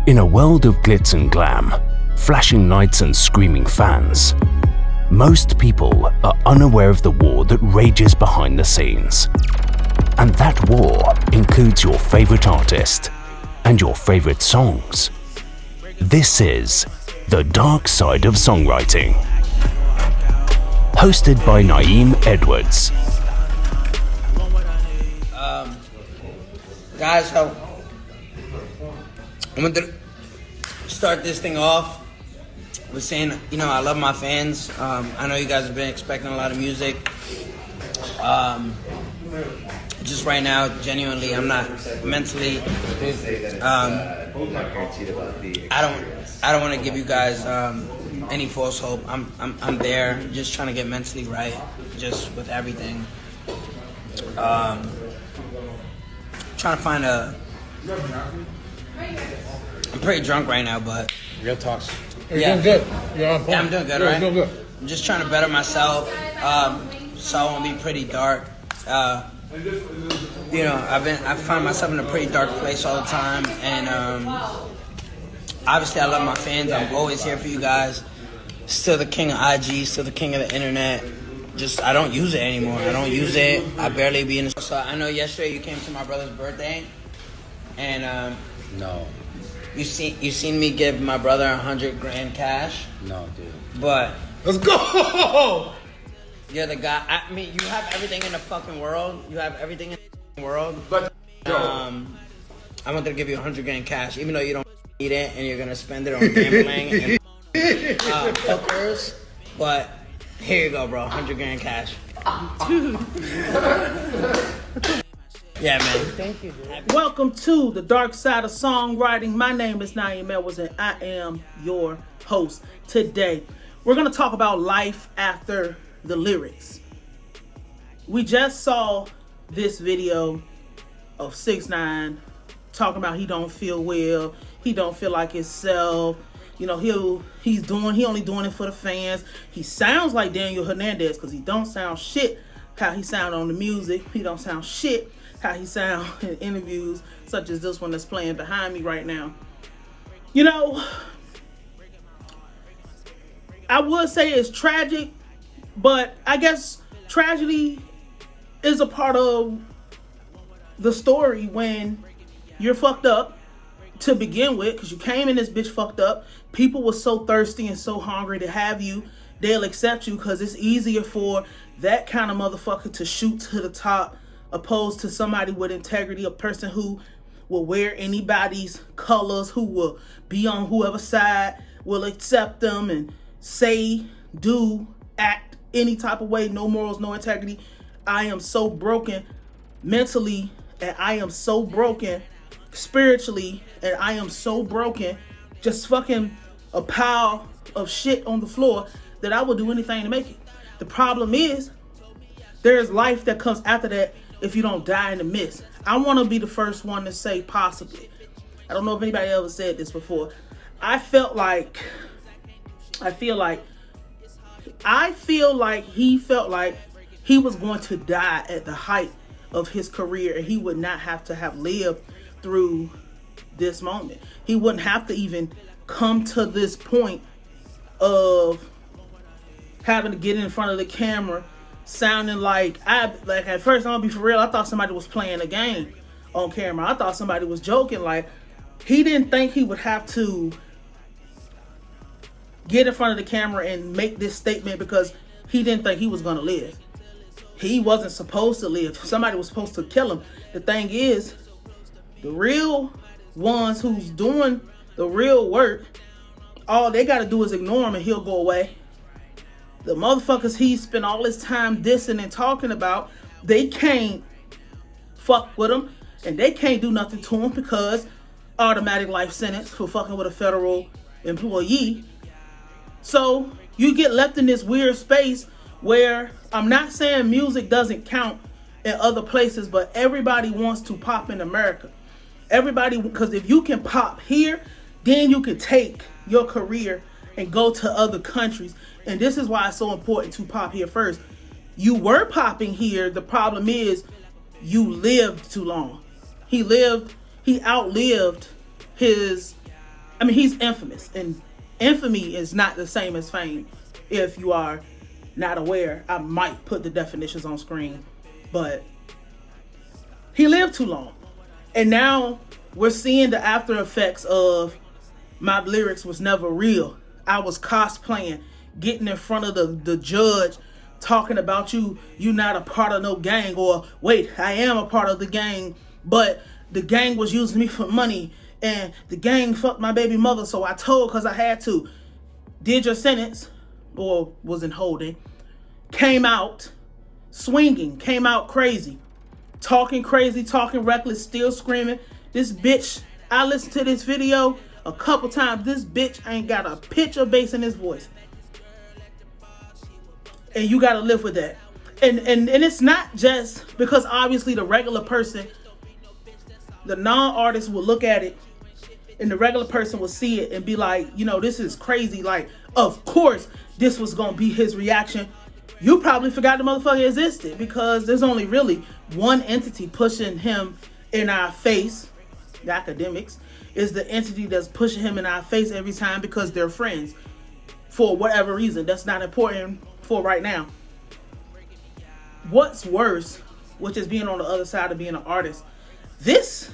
In a world of glitz and glam, flashing lights and screaming fans, most people are unaware of the war that rages behind the scenes. And that war includes your favorite artist and your favorite songs. This is The Dark Side of Songwriting. Hosted by Nayim Edwards. Guys, so I'm going to start this thing off with saying, I love my fans. I know you guys have been expecting a lot of music. Just right now, genuinely, I'm not mentally. I don't want to give you guys any false hope. I'm there, just trying to get mentally right, just with everything. Trying to find I'm pretty drunk right now, but real talks. Yeah. You're doing good. Yeah, I'm doing good, right? You're doing good. I'm just trying to better myself, so I won't be pretty dark. I find myself in a pretty dark place all the time, and obviously I love my fans. I'm always here for you guys. Still the king of IG, still the king of the internet. Just, I don't use it anymore. I don't use it. I barely be in the... So I know yesterday you came to my brother's birthday, and No. You seen me give my brother $100,000 cash? No, dude. But Let's go! you're the guy. I mean, you have everything in the fucking world. You have everything in the world. But I'm gonna give you $100,000 cash, even though you don't need it, and you're gonna spend it on gambling and hookers. But here you go, bro. $100,000 cash. Yeah, man. Thank you, dude. Welcome to The Dark Side of Songwriting. My name is Nayim Edwards, and I am your host. Today, we're going to talk about life after the lyrics. We just saw this video of 6ix9ine talking about he don't feel well, he don't feel like himself. He only doing it for the fans. He sounds like Daniel Hernandez because he don't sound shit how he sound on the music. He don't sound shit how he sound in interviews such as this one that's playing behind me right now. I would say it's tragic, but I guess tragedy is a part of the story when you're fucked up to begin with, because you came in this bitch fucked up. People were so thirsty and so hungry to have you. They'll accept you because it's easier for that kind of motherfucker to shoot to the top opposed to somebody with integrity, a person who will wear anybody's colors, who will be on whoever's side, will accept them and say, do, act any type of way, no morals, no integrity. I am so broken mentally, and I am so broken spiritually, and I am so broken, just fucking a pile of shit on the floor, that I will do anything to make it. The problem is, there's life that comes after that if you don't die in the midst. I want to be the first one to say possibly. I don't know if anybody ever said this before. I feel like he felt like he was going to die at the height of his career, and he would not have to have lived through this moment. He wouldn't have to even come to this point of having to get in front of the camera sounding like at first, I'm gonna be for real, I thought somebody was playing a game on camera. I thought somebody was joking. Like, he didn't think he would have to get in front of the camera and make this statement because he didn't think he was gonna live. He wasn't supposed to live. Somebody was supposed to kill him. The thing is, the real ones who's doing the real work, all they gotta do is ignore him and he'll go away. The motherfuckers he spent all his time dissing and talking about, they can't fuck with him, and they can't do nothing to him because automatic life sentence for fucking with a federal employee. So you get left in this weird space where, I'm not saying music doesn't count in other places, but everybody wants to pop in America. Everybody, because if you can pop here, then you can take your career and go to other countries. And this is why it's so important to pop here first. You were popping here. The problem is you lived too long. He outlived his I mean, he's infamous, and infamy is not the same as fame. If you are not aware, I might put the definitions on screen, but he lived too long. And now we're seeing the after effects of my lyrics was never real. I was cosplaying, getting in front of the judge, talking about you not a part of no gang, or wait, I am a part of the gang, but the gang was using me for money, and the gang fucked my baby mother, so I told because I had to. Did your sentence, or was in holding, came out swinging, came out crazy, talking reckless, still screaming. This bitch, I listened to this video a couple times. This bitch ain't got a pitch of bass in his voice. And you gotta live with that. And it's not just because obviously the regular person, the non-artist will look at it, and the regular person will see it and be like, you know, this is crazy. Like, of course this was gonna be his reaction. You probably forgot the motherfucker existed, because there's only really one entity pushing him in our face. The academics is the entity that's pushing him in our face every time, because they're friends for whatever reason. That's not important for right now. What's worse, which is being on the other side of being an artist, this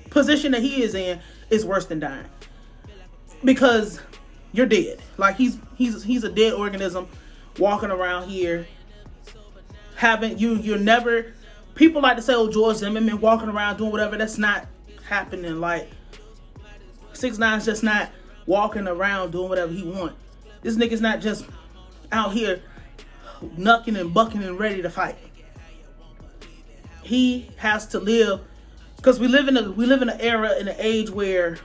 position that he is in is worse than dying, because you're dead. Like, he's a dead organism walking around here. You're never, people like to say, oh, George Zimmerman walking around doing whatever. That's not happening. Like, 6ix9ine's just not walking around doing whatever he want. This nigga's not just out here knucking and bucking and ready to fight. He has to live, because we live in an era, in an age where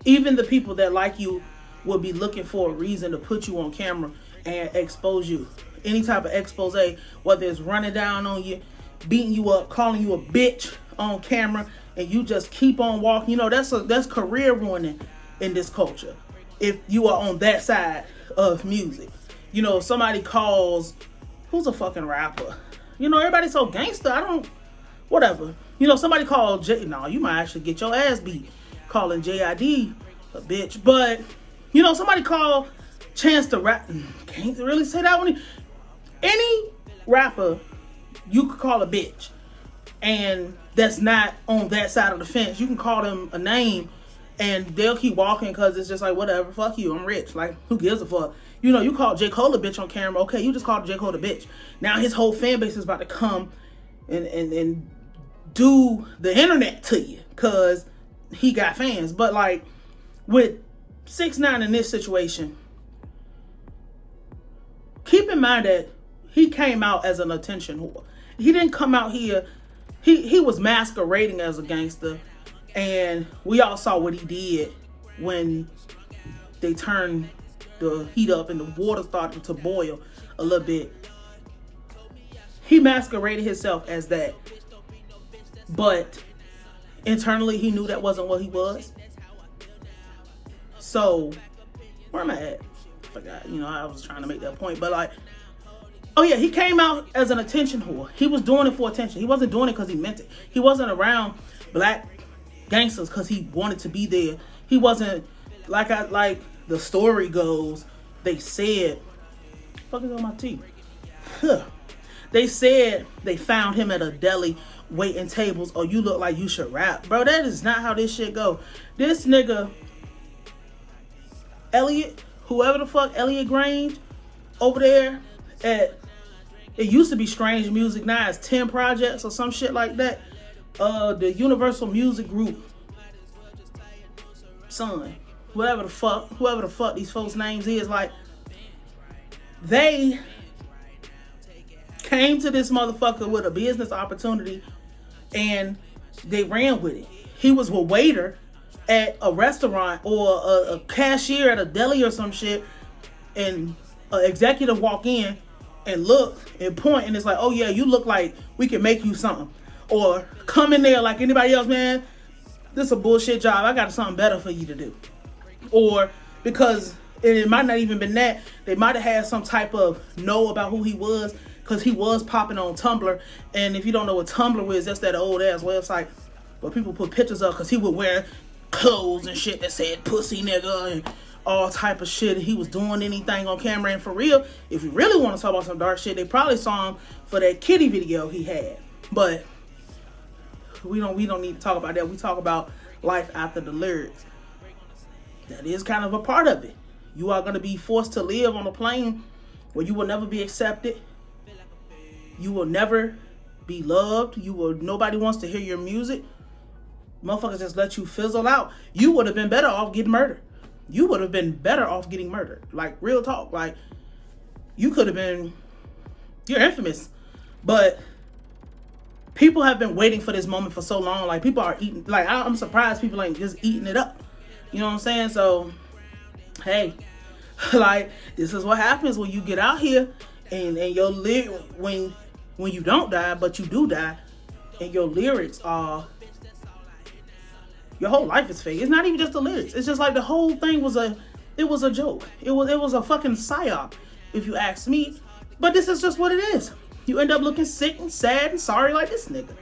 even the people that like you will be looking for a reason to put you on camera and expose you. Any type of expose, whether it's running down on you, beating you up, calling you a bitch on camera, and you just keep on walking. You know, that's career ruining in this culture, if you are on that side of music. You know, if somebody calls, who's a fucking rapper? You know, everybody's so gangster, whatever. You know, somebody called you might actually get your ass beat calling JID a bitch. But, you know, somebody called Chance the Rap, can't really say that one. Any rapper you could call a bitch, and that's not on that side of the fence. You can call them a name, and they'll keep walking, because it's just like, whatever, fuck you, I'm rich. Like, who gives a fuck? You know, you call J. Cole a bitch on camera, okay, you just called J. Cole a bitch. Now his whole fan base is about to come and do the internet to you, because he got fans. But like, with 6ix9ine in this situation, keep in mind that he came out as an attention whore. He didn't come out here, he was masquerading as a gangster, and we all saw what he did when they turned the heat up and the water started to boil a little bit. He masqueraded himself as that, but internally he knew that wasn't what he was. So, where am I at? I forgot. You know, I was trying to make that point, but like, oh yeah, he came out as an attention whore. He was doing it for attention. He wasn't doing it because he meant it. He wasn't around black gangsters because he wanted to be there. He wasn't, like the story goes, they said, fuck is on my teeth? They said they found him at a deli waiting tables. Oh, you look like you should rap. Bro, that is not how this shit go. This nigga, Elliot, whoever the fuck, Elliot Grange, over there at, it used to be Strange Music, now it's 10 Projects or some shit like that. The Universal Music Group, son, whoever the fuck these folks' names is, like, they came to this motherfucker with a business opportunity and they ran with it. He was a waiter at a restaurant or a cashier at a deli or some shit, and an executive walk in and look and point, and it's like, oh yeah, you look like we can make you something. Or come in there like anybody else, man, this is a bullshit job, I got something better for you to do. Or because it might not even been that, they might have had some type of know about who he was, because he was popping on Tumblr. And if you don't know what Tumblr is, that's that old ass website but people put pictures up because he would wear clothes and shit that said pussy nigga and all type of shit. He was doing anything on camera. And for real, if you really want to talk about some dark shit, they probably saw him for that kitty video he had. But we don't need to talk about that. We talk about life after the lyrics. That is kind of a part of it. You are going to be forced to live on a plane where you will never be accepted. You will never be loved. Nobody wants to hear your music. Motherfuckers just let you fizzle out. You would have been better off getting murdered. You would have been better off getting murdered. Like, real talk. Like, you could have been... You're infamous. But people have been waiting for this moment for so long. Like, people are eating... Like, I'm surprised people ain't just eating it up. You know what I'm saying? So, hey. Like, this is what happens when you get out here and your when you don't die, but you do die, and your lyrics are... Your whole life is fake. It's not even just the lyrics. It's just like the whole thing was a joke. It was a fucking psyop, if you ask me. But this is just what it is. You end up looking sick and sad and sorry like this nigga.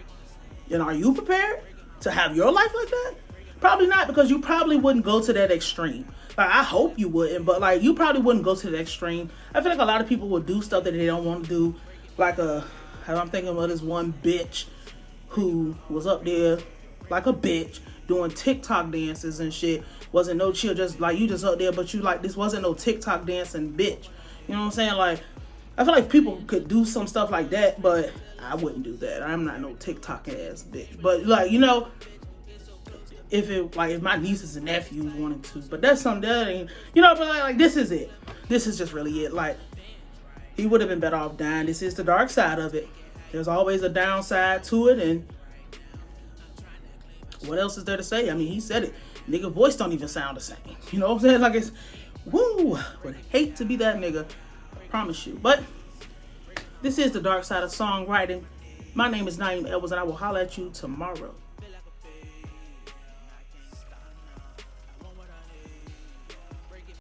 And are you prepared to have your life like that? Probably not, because you probably wouldn't go to that extreme. Like, I hope you wouldn't, but like, you probably wouldn't go to the extreme. I feel like a lot of people would do stuff that they don't want to do. Like I'm thinking about this one bitch who was up there like a bitch doing TikTok dances and shit. Wasn't no chill, just like you just up there, but you like, this wasn't no TikTok dancing bitch. You know what I'm saying? Like, I feel like people could do some stuff like that, but I wouldn't do that. I'm not no TikTok ass bitch. But like, you know, if my nieces and nephews wanted to, but that's something that ain't, you know, but like this is it. This is just really it. Like, he would have been better off dying. This is the dark side of it. There's always a downside to it, and what else is there to say? I mean, he said it. Nigga voice don't even sound the same. You know what I'm saying? Like, it's, woo, would hate to be that nigga. I promise you. But this is the dark side of songwriting. My name is Nayim, and I will holler at you tomorrow.